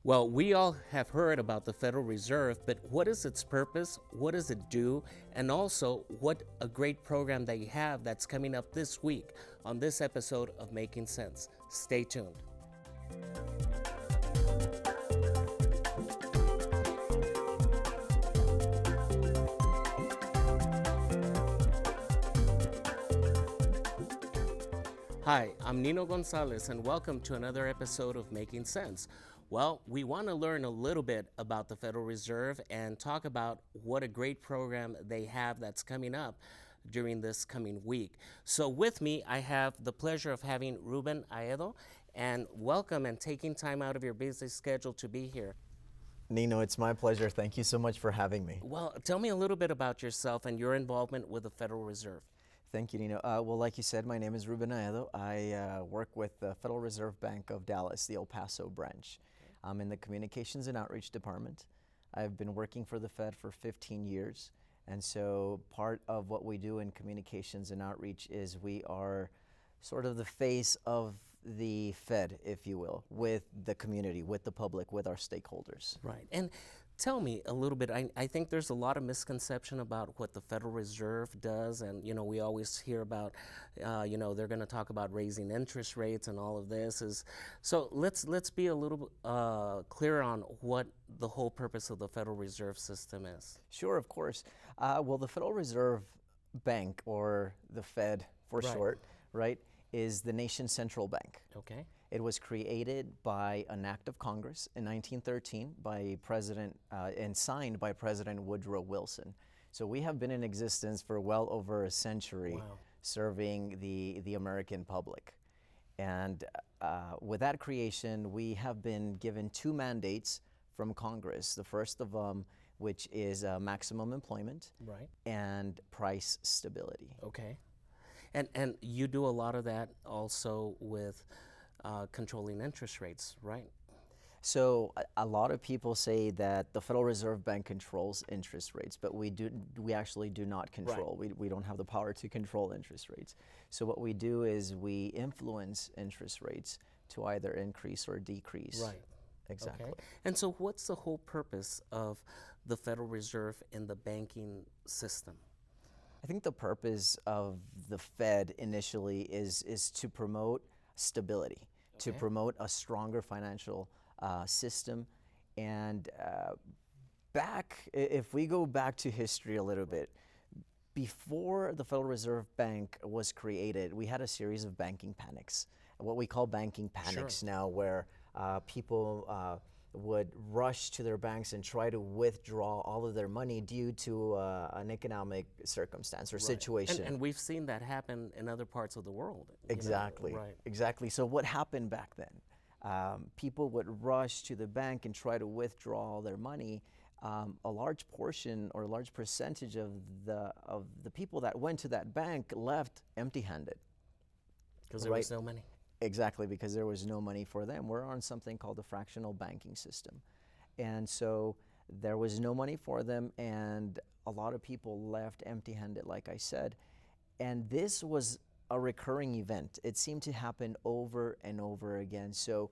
Well, we all have heard about the Federal Reserve, but what is its purpose? What does it do? And also, what a great program they have that's coming up this week on this episode of Making Sense. Stay tuned. Hi, I'm Nino Gonzalez, and welcome to another episode of Making Sense. Well, we want to learn a little bit about the Federal Reserve and talk about what a great program they have that's coming up during this coming week. So with me, I have the pleasure of having Ruben Aedo, and welcome and taking time out of your busy schedule to be here. Nino, it's my pleasure. Thank you so much for having me. Well, tell me a little bit about yourself and your involvement with the Federal Reserve. Thank you, Nino. Well, like you said, my name is Ruben Aedo. I work with the Federal Reserve Bank of Dallas, the El Paso branch. I'm in the Communications and Outreach Department. I've been working for the Fed for 15 years. And so part of what we do in Communications and Outreach is we are sort of the face of the Fed, if you will, with the community, with the public, with our stakeholders. Right. And tell me a little bit, I think there's a lot of misconception about what the Federal Reserve does. And, we always hear about, they're going to talk about raising interest rates and all of this. So let's be a little clear on what the whole purpose of the Federal Reserve System is. Sure, of course. Well, the Federal Reserve Bank, or the Fed for short, right, is the nation's central bank. Okay. It was created by an act of Congress in 1913 by and signed by President Woodrow Wilson. So we have been in existence for well over a century, serving the American public. And with that creation, we have been given two mandates from Congress. The first of them, which is maximum employment and price stability. Okay. And you do a lot of that also with controlling interest rates, right? So a lot of people say that the Federal Reserve Bank controls interest rates, but we actually do not control. We don't have the power to control interest rates. So what we do is we influence interest rates to either increase or decrease. Right. Exactly. Okay. And so what's the whole purpose of the Federal Reserve in the banking system? I think the purpose of the Fed initially is to promote stability, to promote a stronger financial system. And if we go back to history a little bit, before the Federal Reserve Bank was created, we had a series of banking panics, what we call banking panics now, where people would rush to their banks and try to withdraw all of their money due to an economic circumstance or situation. And we've seen that happen in other parts of the world. Exactly. Exactly. So what happened back then? People would rush to the bank and try to withdraw all their money. A large portion or a large percentage of the people that went to that bank left empty-handed. Because there was no money. Exactly, because there was no money for them. We're on something called the fractional banking system. And so there was no money for them, and a lot of people left empty-handed, like I said. And this was a recurring event. It seemed to happen over and over again. So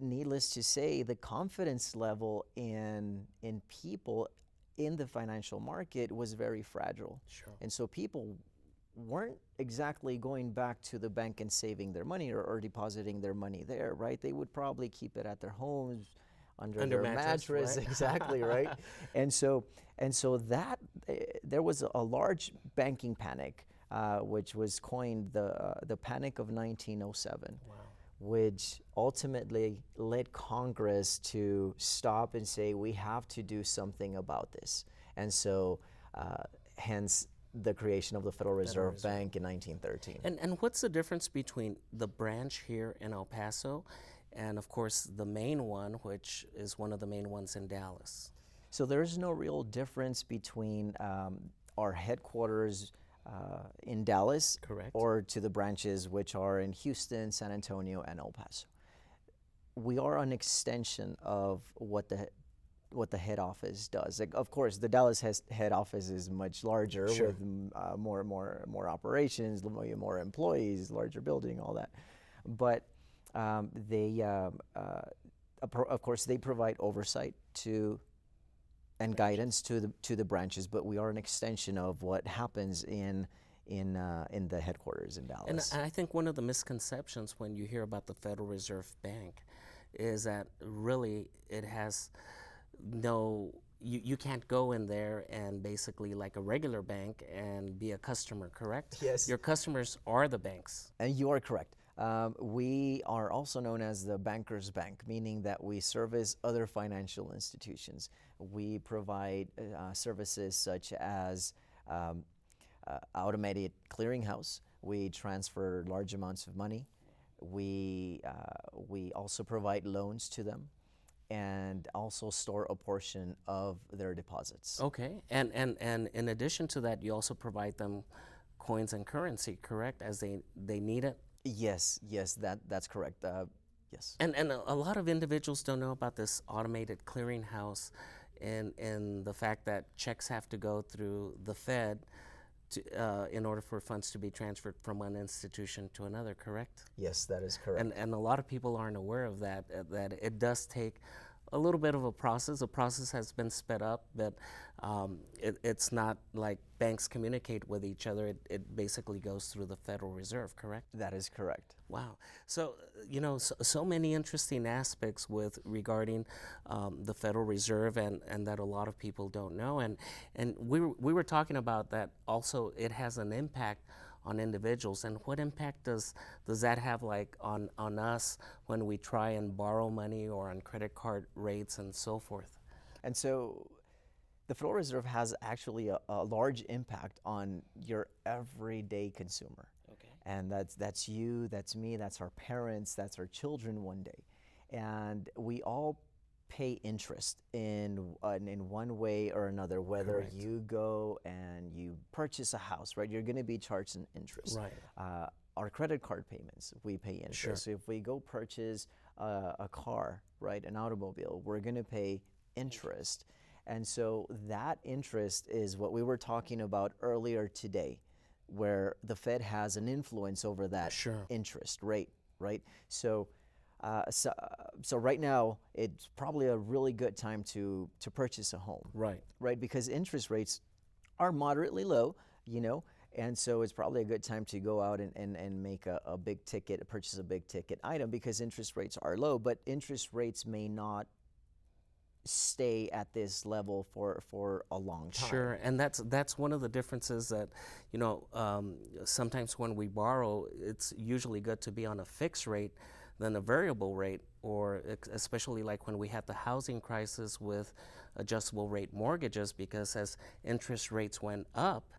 needless to say, the confidence level in people in the financial market was very fragile. Sure. And so people weren't exactly going back to the bank and saving their money or depositing their money there, right? They would probably keep it at their homes, under their mattress, right? Exactly, right? And so that there was a large banking panic, which was coined the Panic of 1907, which ultimately led Congress to stop and say, we have to do something about this. And so hence the creation of the Federal Reserve Bank in 1913. And what's the difference between the branch here in El Paso and, of course, the main one, which is one of the main ones in Dallas? So there's no real difference between our headquarters in Dallas or to the branches which are in Houston, San Antonio, and El Paso. We are an extension of what the head office does. Like, of course, the Dallas head office is much larger with more operations, more employees, larger building, all that. But Of course, they provide oversight to and guidance to the branches, but we are an extension of what happens in the headquarters in And Dallas. I think one of the misconceptions when you hear about the Federal Reserve Bank is that really it has no, you can't go in there and basically like a regular bank and be a customer, correct? Yes. Your customers are the banks. And you are correct. We are also known as the Bankers Bank, meaning that we service other financial institutions. We provide services such as automated clearinghouse. We transfer large amounts of money. We also provide loans to them, and also store a portion of their deposits. Okay. And in addition to that, you also provide them coins and currency, correct? As they need it? Yes, that's correct. Yes. And a lot of individuals don't know about this automated clearinghouse and the fact that checks have to go through the Fed in order for funds to be transferred from one institution to another, correct? Yes, that is correct. And a lot of people aren't aware of that, that it does take a little bit of a process. The process has been sped up, but it's not like banks communicate with each other. It basically goes through the Federal Reserve, correct? That is correct. Wow. So, so many interesting aspects with regarding the Federal Reserve and that a lot of people don't know. And we were talking about that also it has an impact on individuals. And what impact does that have like on us when we try and borrow money or on credit card rates and so forth? And so the Federal Reserve has actually a large impact on your everyday consumer. Okay. And that's you, that's me, that's our parents, that's our children one day. And we all pay interest in one way or another, whether Correct. you go and you purchase a house, right? You're going to be charged an interest. Right. Our credit card payments, we pay interest. Sure. So if we go purchase a car, right, an automobile, we're going to pay interest. And so that interest is what we were talking about earlier today, where the Fed has an influence over that Sure. interest rate, right? So right now, it's probably a really good time to purchase a home, Right. right? Because interest rates are moderately low, and so it's probably a good time to go out and make a big ticket, purchase a big ticket item because interest rates are low, but interest rates may not stay at this level for a long time. Sure, and that's one of the differences that, sometimes when we borrow, it's usually good to be on a fixed rate than a variable rate, or especially like when we had the housing crisis with adjustable rate mortgages, because as interest rates went up,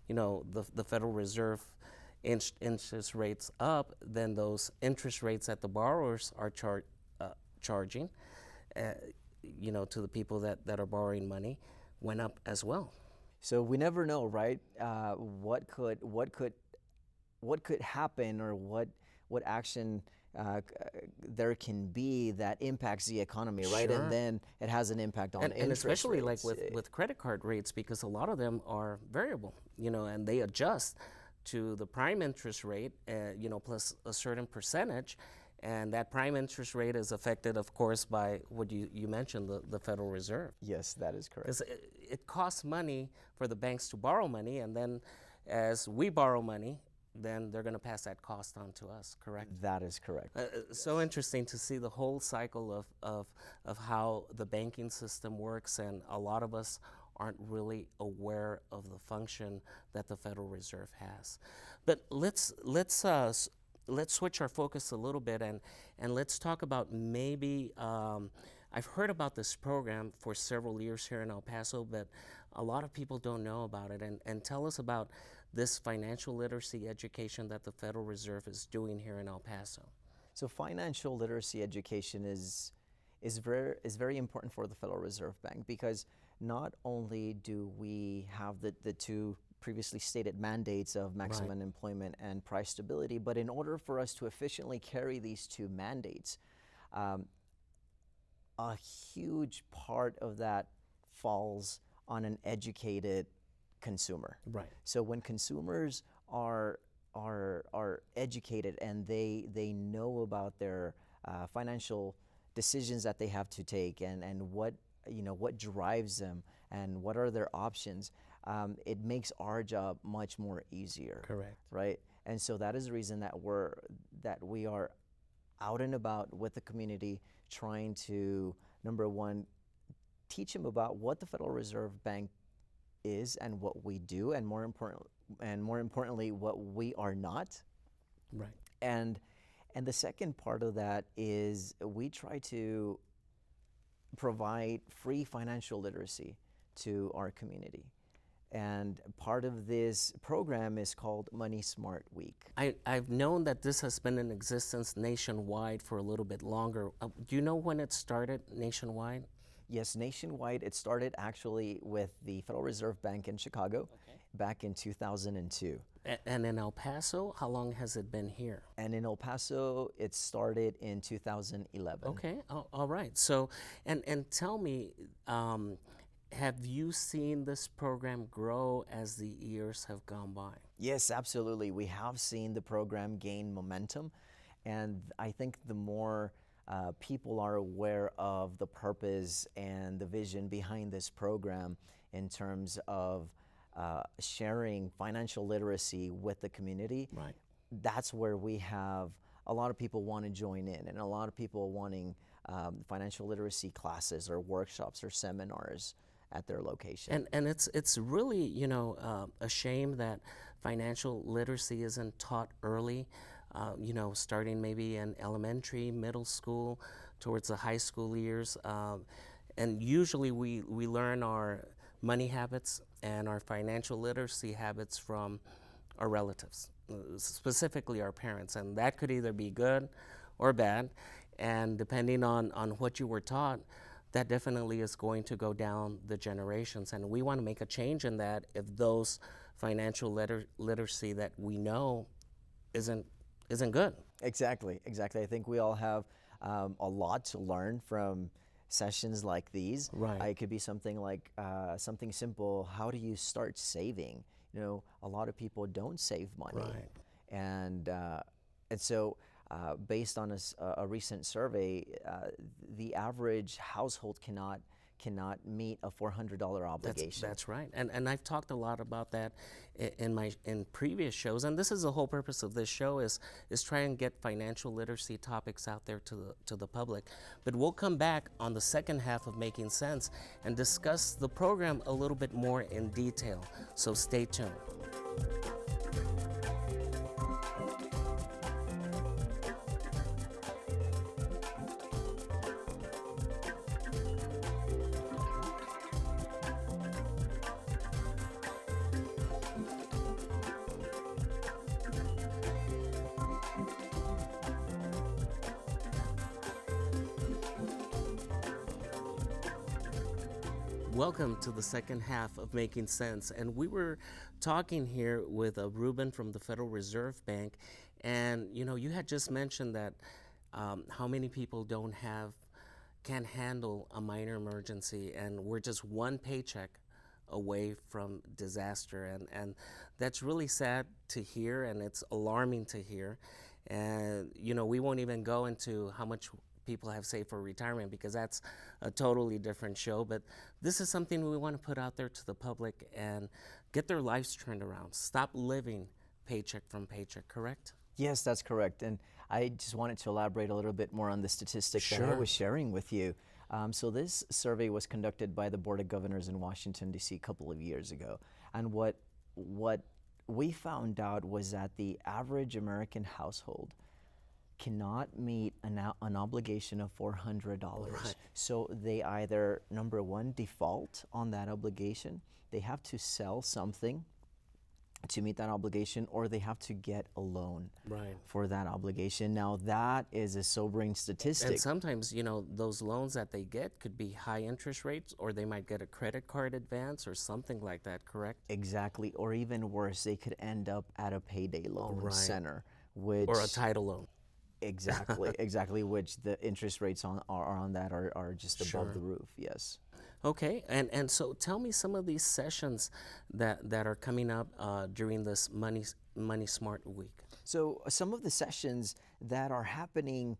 the Federal Reserve interest rates up, then those interest rates that the borrowers are charging, to the people that are borrowing money, went up as well. So we never know, right? What could happen, or what action there can be that impacts the economy, right? Sure. And then it has an impact on And interest especially rates. like with credit card rates, because a lot of them are variable, and they adjust to the prime interest rate, plus a certain percentage. And that prime interest rate is affected, of course, by what you mentioned, the Federal Reserve. Yes, that is correct. Because it costs money for the banks to borrow money, and then as we borrow money, then they're going to pass that cost on to us, correct? That is correct. So interesting to see the whole cycle of how the banking system works, and a lot of us aren't really aware of the function that the Federal Reserve has. But let's switch our focus a little bit and let's talk about maybe, I've heard about this program for several years here in El Paso, but a lot of people don't know about it. And tell us about this financial literacy education that the Federal Reserve is doing here in El Paso. So financial literacy education is very important for the Federal Reserve Bank, because not only do we have the two previously stated mandates of maximum employment and price stability, but in order for us to efficiently carry these two mandates, a huge part of that falls on an educated consumer. Right. So when consumers are educated and they know about their financial decisions that they have to take, and what, what drives them, and what are their options, it makes our job much more easier. Correct. Right? And so that is the reason that we are out and about with the community, trying to, number one, teach them about what the Federal Reserve Bank is and what we do, and more importantly, what we are not. Right. And the second part of that is we try to provide free financial literacy to our community. And part of this program is called Money Smart Week. I've known that this has been in existence nationwide for a little bit longer. Do you know when it started nationwide? Yes, nationwide. It started actually with the Federal Reserve Bank in Chicago back in 2002. And in El Paso, how long has it been here? And in El Paso, it started in 2011. Okay, all right. So, and tell me, have you seen this program grow as the years have gone by? Yes, absolutely. We have seen the program gain momentum, and I think the more people are aware of the purpose and the vision behind this program in terms of sharing financial literacy with the community, right, that's where we have a lot of people want to join in, and a lot of people wanting financial literacy classes or workshops or seminars at their location. And it's really, a shame that financial literacy isn't taught early, starting maybe in elementary, middle school, towards the high school years. And usually we learn our money habits and our financial literacy habits from our relatives, specifically our parents. And that could either be good or bad. And depending on what you were taught, that definitely is going to go down the generations. And we want to make a change in that if those financial literacy that we know isn't good. Exactly. I think we all have a lot to learn from sessions like these. Right. It could be something like something simple. How do you start saving? A lot of people don't save money. Right. And so based on a recent survey, the average household cannot meet a $400 obligation. That's right, and I've talked a lot about that in previous shows, and this is the whole purpose of this show is try and get financial literacy topics out there to the public. But we'll come back on the second half of Making Sense and discuss the program a little bit more in detail. So stay tuned. Welcome to the second half of Making Sense. And we were talking here with Ruben from the Federal Reserve Bank. And, you had just mentioned that how many people can't handle a minor emergency. And we're just one paycheck away from disaster. And that's really sad to hear, and it's alarming to hear. And, we won't even go into how much people have saved for retirement because that's a totally different show. But this is something we want to put out there to the public and get their lives turned around. Stop living paycheck from paycheck, correct? Yes, that's correct. And I just wanted to elaborate a little bit more on the statistic that I was sharing with you. So this survey was conducted by the Board of Governors in Washington, D.C. a couple of years ago. And what we found out was that the average American household cannot meet an obligation of $400. Right. So they either, number one, default on that obligation, they have to sell something to meet that obligation, or they have to get a loan for that obligation. Now that is a sobering statistic. And sometimes, those loans that they get could be high interest rates, or they might get a credit card advance or something like that, correct? Exactly, or even worse, they could end up at a payday loan center. Or a title loan. Exactly, which the interest rates on that are just above the roof, yes. Okay, and so tell me some of these sessions that are coming up during this Money Smart Week. So some of the sessions that are happening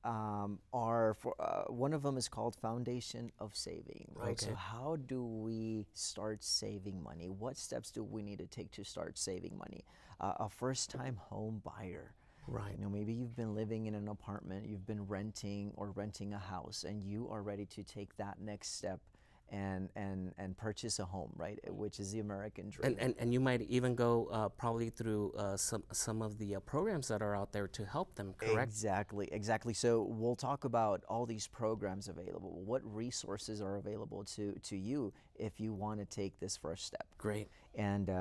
are for one of them is called Foundation of Saving, right? So Okay. how do we start saving money? What steps do we need to take to start saving money? A first-time home buyer. Right. Maybe you've been living in an apartment, you've been renting a house, and you are ready to take that next step and purchase a home, right? Which is the American dream. And you might even go probably through some of the programs that are out there to help them, correct? Exactly, exactly. So we'll talk about all these programs available. What resources are available to you if you want to take this first step? Great. And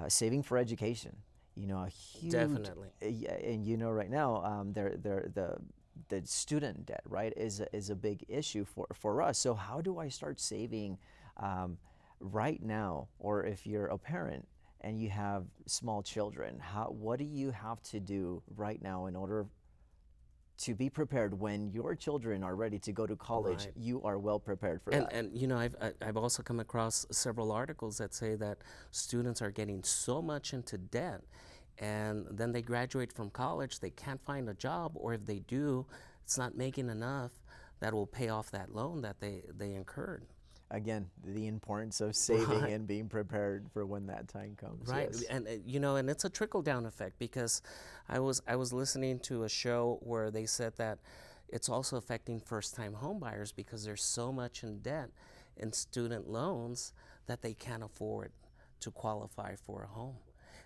saving for education. A huge Definitely. Yeah, and right now, the student debt, right, is a big issue for us. So how do I start saving right now? Or if you're a parent and you have small children, what do you have to do right now in order to be prepared when your children are ready to go to college? Right. You are well prepared for And that. I've also come across several articles that say that students are getting so much into debt, and then they graduate from college, they can't find a job, or if they do, it's not making enough that will pay off that loan that they incurred. Again, the importance of saving Right. and being prepared for when that time comes. Right, Yes. and and it's a trickle down effect, because I was listening to a show where they said that it's also affecting first time home buyers because there's so much in debt in student loans that they can't afford to qualify for a home.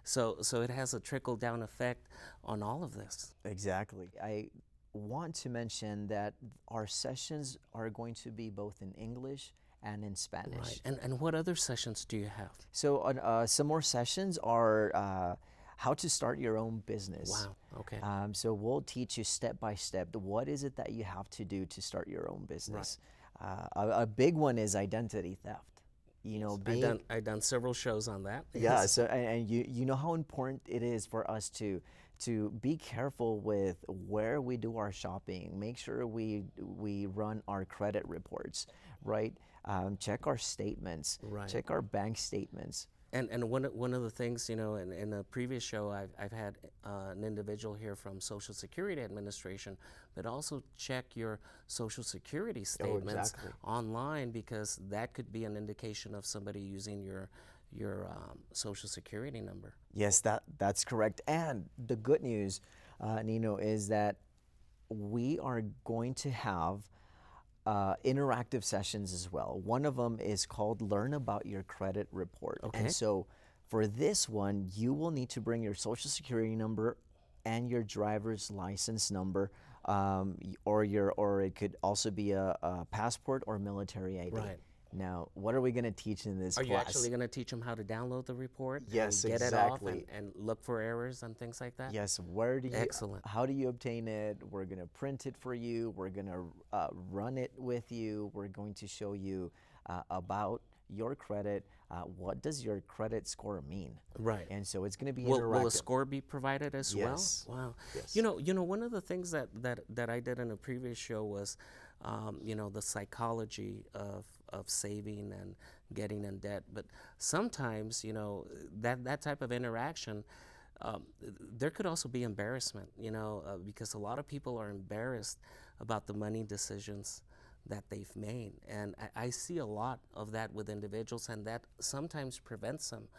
So it has a trickle down effect on all of this. Exactly. I want to mention that our sessions are going to be both in English and in Spanish. Right. And what other sessions do you have? So some more sessions are how to start your own business. Wow. Okay. So we'll teach you step by step. What is it that you have to do to start your own business? A big one is identity theft. I've done several shows on that. Yeah. So and you know how important it is for us to be careful with where we do our shopping. Make sure we run our credit reports, right? Check our statements. Right. Check our bank statements. And one of the things, in a previous show, I've had an individual here from Social Security Administration, but also check your Social Security statements exactly. online, because that could be an indication of somebody using your Social Security number. Yes, that's correct. And the good news, Nino, is that we are going to have interactive sessions as well. One of them is called Learn About Your Credit Report. Okay. And so for this one, you will need to bring your Social Security number and your driver's license number, or it could also be a passport or military ID. Right. Now, what are we going to teach in this Are class? you actually going to teach them how to download the report? Yes, and get exactly. it off and look for errors and things like that? Yes, where do you? Excellent. How do you obtain it? We're going to print it for you. We're going to run it with you. We're going to show you about your credit. What does your credit score mean? Right. And so it's going to be Will interactive. a score be provided as Yes. well? Wow. Yes. One of the things that I did in a previous show was, the psychology of saving and getting in debt. But sometimes, that type of interaction, there could also be embarrassment, because a lot of people are embarrassed about the money decisions that they've made. And I see a lot of that with individuals, and that sometimes prevents them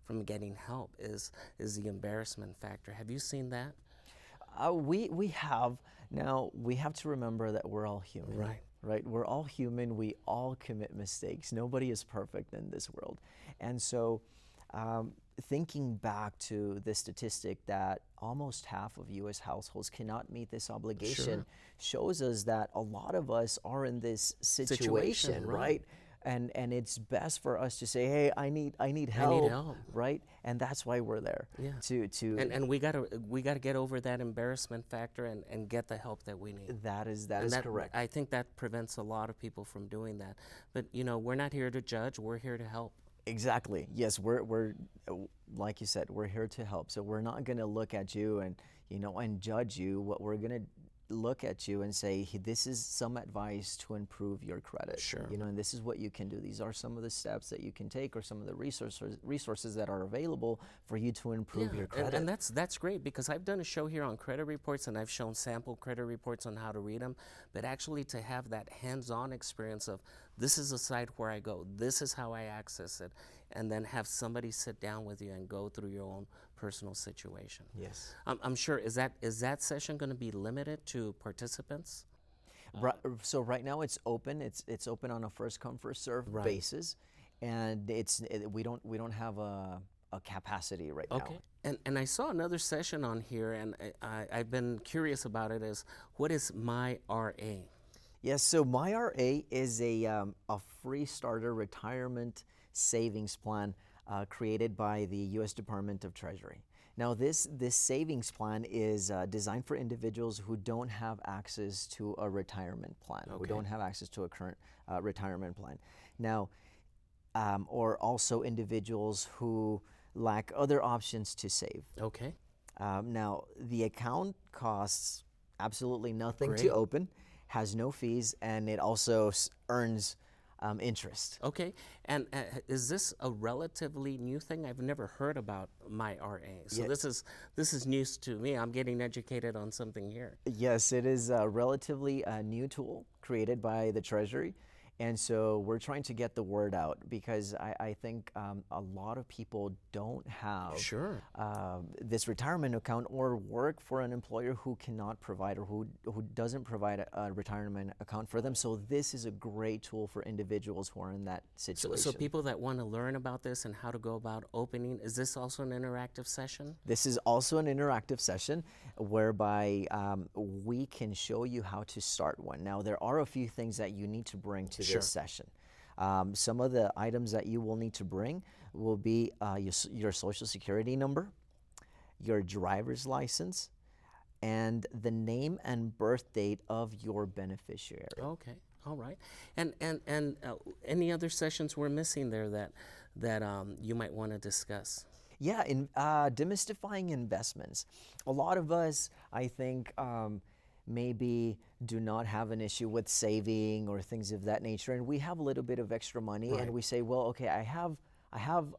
from getting help is the embarrassment factor. Have you seen that? We have. Now, we have to remember that we're all human. Right. Right? We're all human. We all commit mistakes. Nobody is perfect in this world. And so, thinking back to the statistic that almost half of U.S. households cannot meet this obligation shows us that a lot of us are in this situation, right? And it's best for us to say, hey, I need help, right? And that's why we're there. Yeah. And we gotta get over that embarrassment factor and get the help that we need. That is correct. I think that prevents a lot of people from doing that. But we're not here to judge. We're here to help. Exactly. Yes, we're like you said, we're here to help. So we're not going to look at you and and judge you. What we're going to look at you and say, "Hey, this is some advice to improve your credit. Sure. And this is what you can do. These are some of the steps that you can take, or some of the resources that are available for you to improve your credit." And that's great, because I've done a show here on credit reports, and I've shown sample credit reports on how to read them, but actually to have that hands-on experience of, this is the site where I go, this is how I access it, and then have somebody sit down with you and go through your own personal situation. Yes. I'm sure, is that session going to be limited to participants? So right now it's open. It's open on a first come first serve basis, and we don't have a capacity right now. Okay. And I saw another session on here, and I've been curious about it, is what is My RA? Yes, so My RA is a free starter retirement savings plan created by the U.S. Department of Treasury. Now, this savings plan is designed for individuals who don't have access to a retirement plan, who don't have access to a current retirement plan. Now, or also individuals who lack other options to save. Okay. Now, the account costs absolutely nothing to open, has no fees, and it also earns interest. Okay, and is this a relatively new thing? I've never heard about My RA, so this is news to me. I'm getting educated on something here. Yes, it is a relatively new tool created by the Treasury. And so we're trying to get the word out, because I think a lot of people don't have this retirement account, or work for an employer who cannot provide, or who doesn't provide a retirement account for them. So this is a great tool for individuals who are in that situation. So people that want to learn about this and how to go about opening, is this also an interactive session? This is also an interactive session whereby we can show you how to start one. Now, there are a few things that you need to bring to this session. Some of the items that you will need to bring will be your social security number, your driver's license, and the name and birth date of your beneficiary. Okay, all right. And any other sessions we're missing there that you might want to discuss? Yeah, demystifying investments. A lot of us, I think, maybe do not have an issue with saving or things of that nature, and we have a little bit of extra money, and we say, well, okay, I have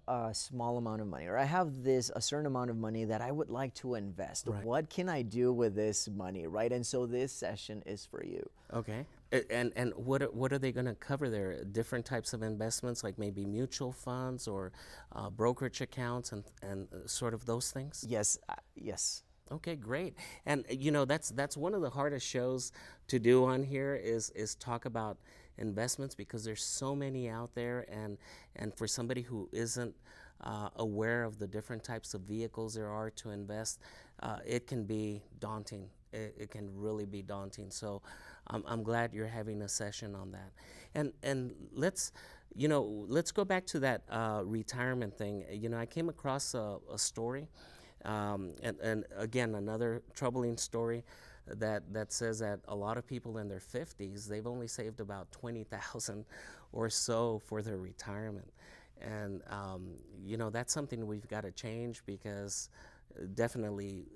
a small amount of money, or I have a certain amount of money that I would like to invest. What can I do with this money, right? And so this session is for you. Okay. And what are they going to cover there? Different types of investments, like maybe mutual funds or brokerage accounts and sort of those things? Yes, yes. Okay, great. And that's one of the hardest shows to do on here is talk about investments, because there's so many out there, and for somebody who isn't aware of the different types of vehicles there are to invest, it can be daunting. It can really be daunting. So I'm glad you're having a session on that. And let's go back to that retirement thing. I came across a story. And again, another troubling story that says that a lot of people in their 50s, they've only saved about $20,000 or so for their retirement. And, that's something we've got to change, because definitely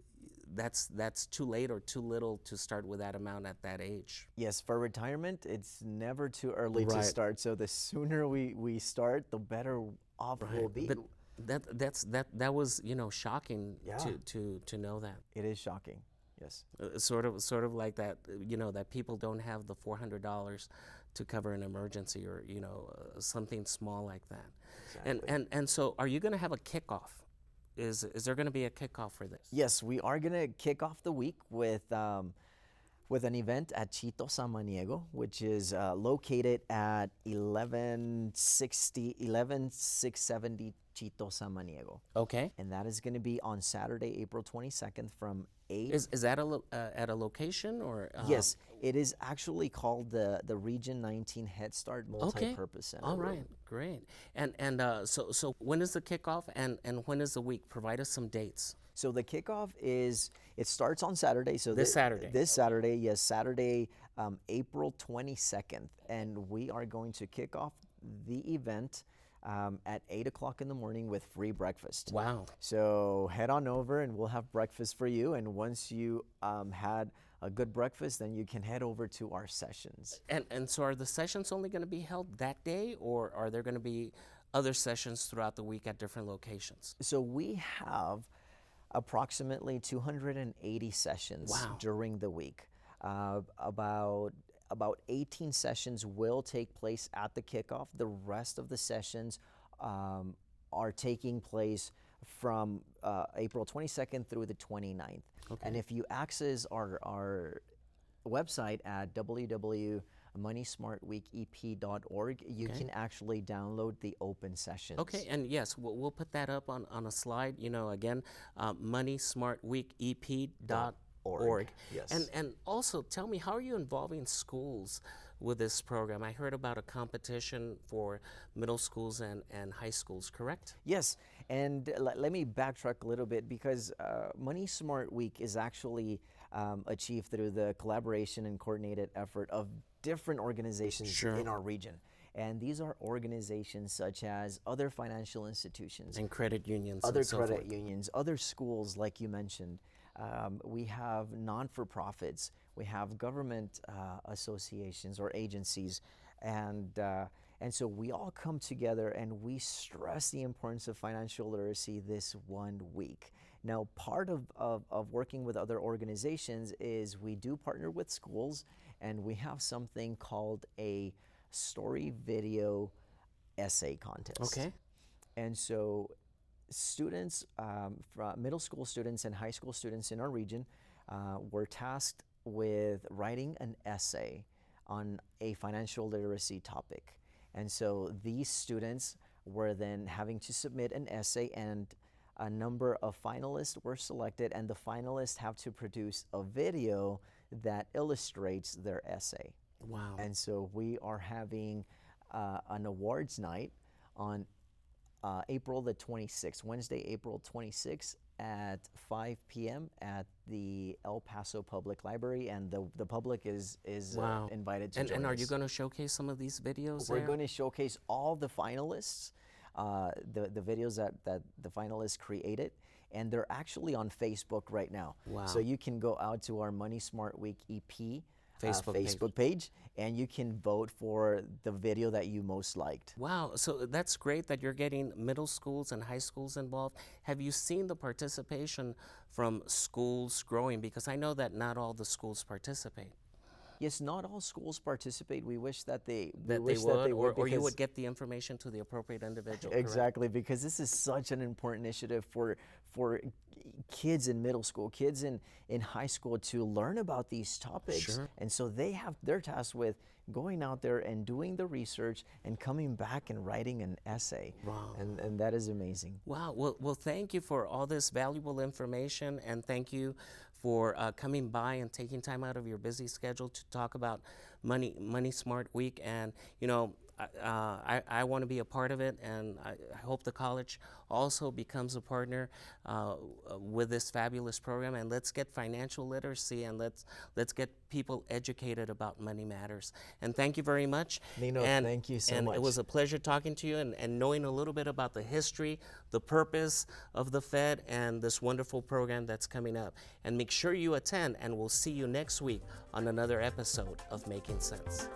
that's too late or too little to start with that amount at that age. Yes, for retirement, it's never too early to start. So the sooner we start, the better off we'll be. But that was shocking to know that. It is shocking. Yes. Sort of like that, that people don't have the $400 to cover an emergency, or something small like that. Exactly. And so, are you going to have a kickoff? Is there going to be a kickoff for this? Yes, we are going to kick off the week with an event at Chito Samaniego, which is located at 11670 Chito Samaniego. Okay. And that is going to be on Saturday, April 22nd from 8. Is that at a location, or? Yes, it is actually called the Region 19 Head Start Multi-Purpose Center. All right, great. And so when is the kickoff, and when is the week? Provide us some dates. So the kickoff it starts on Saturday. So this Saturday. This Saturday, yes, Saturday, April 22nd, and we are going to kick off the event at 8 o'clock in the morning with free breakfast. Wow. So head on over and we'll have breakfast for you. And once you had a good breakfast, then you can head over to our sessions. And so are the sessions only going to be held that day, or are there going to be other sessions throughout the week at different locations? So we have approximately 280 sessions Wow. during the week. About 18 sessions will take place at the kickoff. The rest of the sessions are taking place from April 22nd through the 29th. Okay. And if you access our website at www.moneysmartweekep.org, you Okay. can actually download the open sessions. Okay, and yes, we'll put that up on a slide. Again, moneysmartweekep.org. Yes. And also, tell me, how are you involving schools with this program? I heard about a competition for middle schools and high schools, correct? Yes, and let me backtrack a little bit because Money Smart Week is actually achieved through the collaboration and coordinated effort of different organizations Sure. in our region. And these are organizations such as other financial institutions, And credit unions. other and so credit forth. unions, other schools, like you mentioned. We have non-for-profits, we have government associations or agencies, and so we all come together and we stress the importance of financial literacy this one week. Now, part of working with other organizations is we do partner with schools, and we have something called a story video essay contest. Okay. And so students, from middle school students and high school students in our region, were tasked with writing an essay on a financial literacy topic. And so these students were then having to submit an essay, and a number of finalists were selected, and the finalists have to produce a video that illustrates their essay. Wow. And so we are having an awards night on April the 26th, Wednesday, April 26th at 5 p.m. at the El Paso Public Library, and the public is Wow. invited to And join are us. you going to showcase some of these videos We're there? going to showcase all the finalists, the videos that the finalists created, and they're actually on Facebook right now. Wow. So you can go out to our Money Smart Week EP Facebook page, and you can vote for the video that you most liked. Wow, so that's great that you're getting middle schools and high schools involved. Have you seen the participation from schools growing? Because I know that not all the schools participate. Yes, not all schools participate. We wish that they Or you because- would get the information to the appropriate individual. correct? Exactly, because this is such an important initiative for kids in middle school, kids in high school to learn about these topics. Sure. And so they're tasked with going out there and doing the research and coming back and writing an essay. Wow. And that is amazing. Wow. Well, thank you for all this valuable information, and thank you for coming by and taking time out of your busy schedule to talk about Money Smart Week. And I want to be a part of it, and I hope the college also becomes a partner with this fabulous program. And let's get financial literacy, and let's get people educated about money matters. And thank you very much. Nino, and, thank you so and much. It was a pleasure talking to you and knowing a little bit about the history, the purpose of the Fed, and this wonderful program that's coming up. And make sure you attend, and we'll see you next week on another episode of Making Sense.